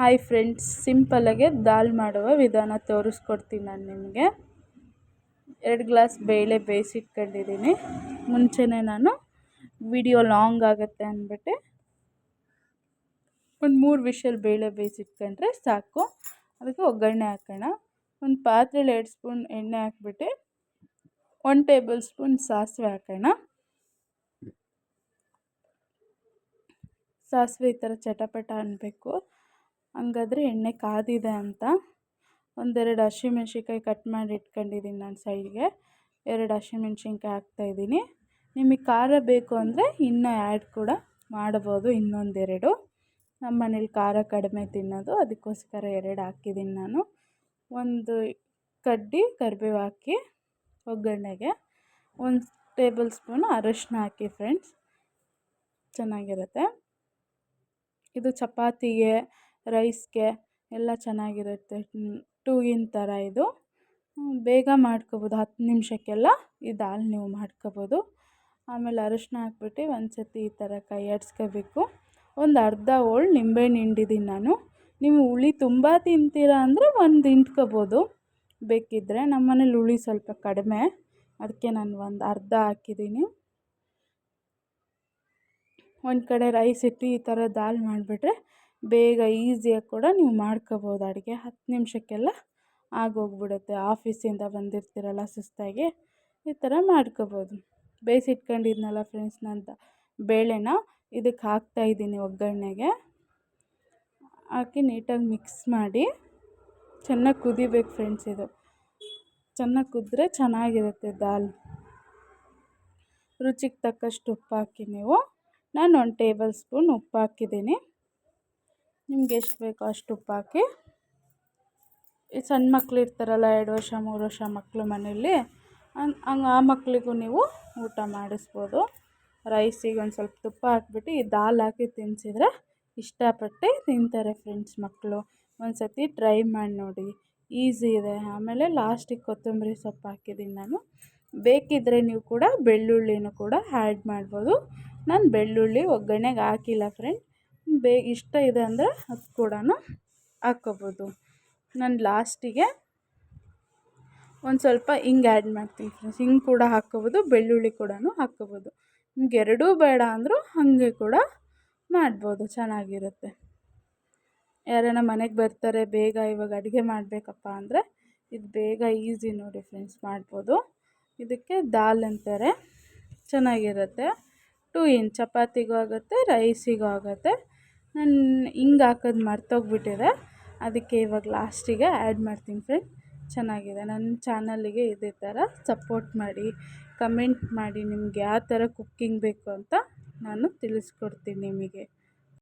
Hi friends, ಸಿಂಪಲ್ಲಾಗೆ ದಾಲ್ ಮಾಡುವ ವಿಧಾನ ತೋರಿಸ್ಕೊಡ್ತೀನಿ ನಾನು ನಿಮಗೆ. 2 ಗ್ಲಾಸ್ ಬೇಳೆ ಬೇಯಿಸಿಟ್ಕೊಂಡಿದ್ದೀನಿ. ಮುಂಚೆನೇ ನಾನು ವಿಡಿಯೋ ಲಾಂಗ್ ಆಗುತ್ತೆ ಅಂದ್ಬಿಟ್ಟು ಒಂದು 3 ವಿಷಲ್ ಬೇಳೆ ಬೇಯಿಸಿಟ್ಕೊಂಡ್ರೆ ಸಾಕು. ಅದಕ್ಕೆ ಒಗ್ಗರಣೆ ಹಾಕೋಣ. ಒಂದು ಪಾತ್ರೆಯಲ್ಲಿ 2 ಸ್ಪೂನ್ ಎಣ್ಣೆ ಹಾಕ್ಬಿಟ್ಟು 1 ಟೇಬಲ್ ಸ್ಪೂನ್ ಸಾಸಿವೆ ಹಾಕೋಣ. ಸಾಸಿವೆ ಈ ಥರ ಚಟಪಟ ಅನ್ನಬೇಕು, ಹಂಗಾದ್ರೆ ಎಣ್ಣೆ ಕಾದಿದೆ ಅಂತ. ಒಂದೆರಡು ಹಸಿಮೆಣ್ಸಿನ್ಕಾಯಿ ಕಟ್ ಮಾಡಿ ಇಟ್ಕೊಂಡಿದ್ದೀನಿ ನಾನು ಸೈಡ್ಗೆ. 2 ಹಸಿಮೆಣ್ಸಿನ್ಕಾಯಿ ಹಾಕ್ತಾಯಿದ್ದೀನಿ. ನಿಮಗೆ ಖಾರ ಬೇಕು ಅಂದರೆ ಇನ್ನೂ ಆ್ಯಡ್ ಕೂಡ ಮಾಡ್ಬೋದು, ಇನ್ನೊಂದೆರಡು. ನಮ್ಮ ಮನೇಲಿ ಖಾರ ಕಡಿಮೆ ತಿನ್ನೋದು, ಅದಕ್ಕೋಸ್ಕರ 2 ಹಾಕಿದ್ದೀನಿ ನಾನು. ಒಂದು ಕಡ್ಡಿ ಕರಿಬೇವು ಹಾಕಿ ಒಗ್ಗರಣೆಗೆ. 1 ಟೇಬಲ್ ಸ್ಪೂನ್ ಅರಶಿನ ಹಾಕಿ ಫ್ರೆಂಡ್ಸ್, ಚೆನ್ನಾಗಿರುತ್ತೆ. ಇದು ಚಪಾತಿಗೆ, ರೈಸ್ಗೆ ಎಲ್ಲ ಚೆನ್ನಾಗಿರುತ್ತೆ. ಟೂಗಿನ ಥರ ಇದು ಬೇಗ ಮಾಡ್ಕೋಬೋದು, 10 ನಿಮಿಷಕ್ಕೆಲ್ಲ ಈ ದಾಲ್ ನೀವು ಮಾಡ್ಕೋಬೋದು. ಆಮೇಲೆ ಅರಶಿನ ಹಾಕ್ಬಿಟ್ಟು ಒಂದು ಸತಿ ಈ ಥರ ಕೈ ಆಡಿಸ್ಕೋಬೇಕು. ಒಂದು ಅರ್ಧ ಹೋಳು ನಿಂಬೆಹಣ್ಣು ಹಿಂಡಿದ್ದೀನಿ ನಾನು. ನೀವು ಹುಳಿ ತುಂಬ ತಿಂತೀರಾ ಅಂದರೆ ಒಂದು ಹಿಂಡ್ಕೋಬೋದು ಬೇಕಿದ್ದರೆ. ನಮ್ಮ ಮನೇಲಿ ಹುಳಿ ಸ್ವಲ್ಪ ಕಡಿಮೆ, ಅದಕ್ಕೆ ನಾನು ಒಂದು ಅರ್ಧ ಹಾಕಿದ್ದೀನಿ. ಒಂದು ಕಡೆ ರೈಸ್ ಇಟ್ಟು ಈ ಥರ ದಾಲ್ ಮಾಡಿಬಿಟ್ರೆ ಬೇಗ ಈಸಿಯಾಗಿ ಕೂಡ ನೀವು ಮಾಡ್ಕೋಬೋದು ಅಡುಗೆ. 10 ನಿಮಿಷಕ್ಕೆಲ್ಲ ಆಗೋಗ್ಬಿಡುತ್ತೆ. ಆಫೀಸಿಂದ ಬಂದಿರ್ತೀರಲ್ಲ ಸುಸ್ತಾಗಿ, ಈ ಥರ ಮಾಡ್ಕೋಬೋದು. ಬೇಯಿಸಿಟ್ಕೊಂಡಿದ್ನಲ್ಲ ಫ್ರೆಂಡ್ಸ್ ನಾನು ಬೇಳೆನ ಇದಕ್ಕೆ ಹಾಕ್ತಾಯಿದ್ದೀನಿ. ಒಗ್ಗರಣೆಗೆ ಹಾಕಿ ನೀಟಾಗಿ ಮಿಕ್ಸ್ ಮಾಡಿ ಚೆನ್ನಾಗಿ ಕುದಿಬೇಕು ಫ್ರೆಂಡ್ಸ್. ಇದು ಚೆನ್ನಾಗಿ ಕುದ್ರೆ ಚೆನ್ನಾಗಿರುತ್ತೆ ದಾಲ್. ರುಚಿಗೆ ತಕ್ಕಷ್ಟು ಉಪ್ಪು ಹಾಕಿ ನೀವು. ನಾನು 1 ಟೇಬಲ್ ಸ್ಪೂನ್ ಉಪ್ಪು ಹಾಕಿದ್ದೀನಿ. ನಿಮ್ಗೆ ಎಷ್ಟು ಬೇಕೋ ಅಷ್ಟು ಉಪ್ಪು ಹಾಕಿ. ಈ ಸಣ್ಣ ಮಕ್ಳು ಇರ್ತಾರಲ್ಲ, 2 ವರ್ಷ 3 ವರ್ಷ ಮಕ್ಕಳು ಮನೆಯಲ್ಲಿ, ಹಂಗೆ ಆ ಮಕ್ಕಳಿಗೂ ನೀವು ಊಟ ಮಾಡಿಸ್ಬೋದು. ರೈಸಿಗೆ ಒಂದು ಸ್ವಲ್ಪ ತುಪ್ಪ ಹಾಕ್ಬಿಟ್ಟು ಈ ದಾಲ್ ಹಾಕಿ ತಿನ್ನಿಸಿದ್ರೆ ಇಷ್ಟಪಟ್ಟು ತಿಂತಾರೆ ಫ್ರೆಂಡ್ಸ್ ಮಕ್ಕಳು. ಒಂದು ಸತಿ ಟ್ರೈ ಮಾಡಿ ನೋಡಿ, ಈಸಿ ಇದೆ. ಆಮೇಲೆ ಲಾಸ್ಟಿಗೆ ಕೊತ್ತಂಬರಿ ಸೊಪ್ಪು ಹಾಕಿದ್ದೀನಿ ನಾನು. ಬೇಕಿದ್ದರೆ ನೀವು ಕೂಡ ಬೆಳ್ಳುಳ್ಳಿನೂ ಕೂಡ ಆ್ಯಡ್ ಮಾಡ್ಬೋದು. ನಾನು ಬೆಳ್ಳುಳ್ಳಿ ಒಗ್ಗರಣೆಗೆ ಹಾಕಿಲ್ಲ ಫ್ರೆಂಡ್. ಇಷ್ಟ ಇದೆ ಅಂದರೆ ಅದು ಕೂಡ ಹಾಕ್ಕೋಬೋದು. ನಾನು ಲಾಸ್ಟಿಗೆ ಒಂದು ಸ್ವಲ್ಪ ಹಿಂಗೆ ಆ್ಯಡ್ ಮಾಡ್ತೀನಿ ಫ್ರೆಂಡ್ಸ್. ಹಿಂಗೆ ಕೂಡ ಹಾಕ್ಕೋಬೋದು, ಬೆಳ್ಳುಳ್ಳಿ ಕೂಡ ಹಾಕ್ಕೋಬೋದು. ನಿಮ್ಗೆ ಎರಡೂ ಬೇಡ ಅಂದರೂ ಹಾಗೆ ಕೂಡ ಮಾಡ್ಬೋದು, ಚೆನ್ನಾಗಿರುತ್ತೆ. ಯಾರನ್ನ ಮನೆಗೆ ಬರ್ತಾರೆ, ಬೇಗ ಇವಾಗ ಅಡುಗೆ ಮಾಡಬೇಕಪ್ಪ ಅಂದರೆ ಇದು ಬೇಗ ಈಸಿ ನೋಡಿ ಫ್ರೆಂಡ್ಸ್, ಮಾಡ್ಬೋದು. ಇದಕ್ಕೆ ದಾಲ್ ಅಂತಾರೆ, ಚೆನ್ನಾಗಿರುತ್ತೆ. 2 ಇನ್ ಚಪಾತಿಗೂ ಆಗುತ್ತೆ, ರೈಸಿಗೂ ಆಗುತ್ತೆ. ನಾನು ಹಿಂಗೆ ಹಾಕೋದು ಮರ್ತೋಗ್ಬಿಟ್ಟಿದೆ, ಅದಕ್ಕೆ ಇವಾಗ ಲಾಸ್ಟಿಗೆ ಆ್ಯಡ್ ಮಾಡ್ತೀನಿ ಫ್ರೆಂಡ್. ಚೆನ್ನಾಗಿದೆ. ನನ್ನ ಚಾನಲಿಗೆ ಇದೇ ಥರ ಸಪೋರ್ಟ್ ಮಾಡಿ, ಕಮೆಂಟ್ ಮಾಡಿ. ನಿಮ್ಗೆ ಯಾವ ಥರ ಕುಕ್ಕಿಂಗ್ ಬೇಕು ಅಂತ ನಾನು ತಿಳಿಸ್ಕೊಡ್ತೀನಿ ನಿಮಗೆ.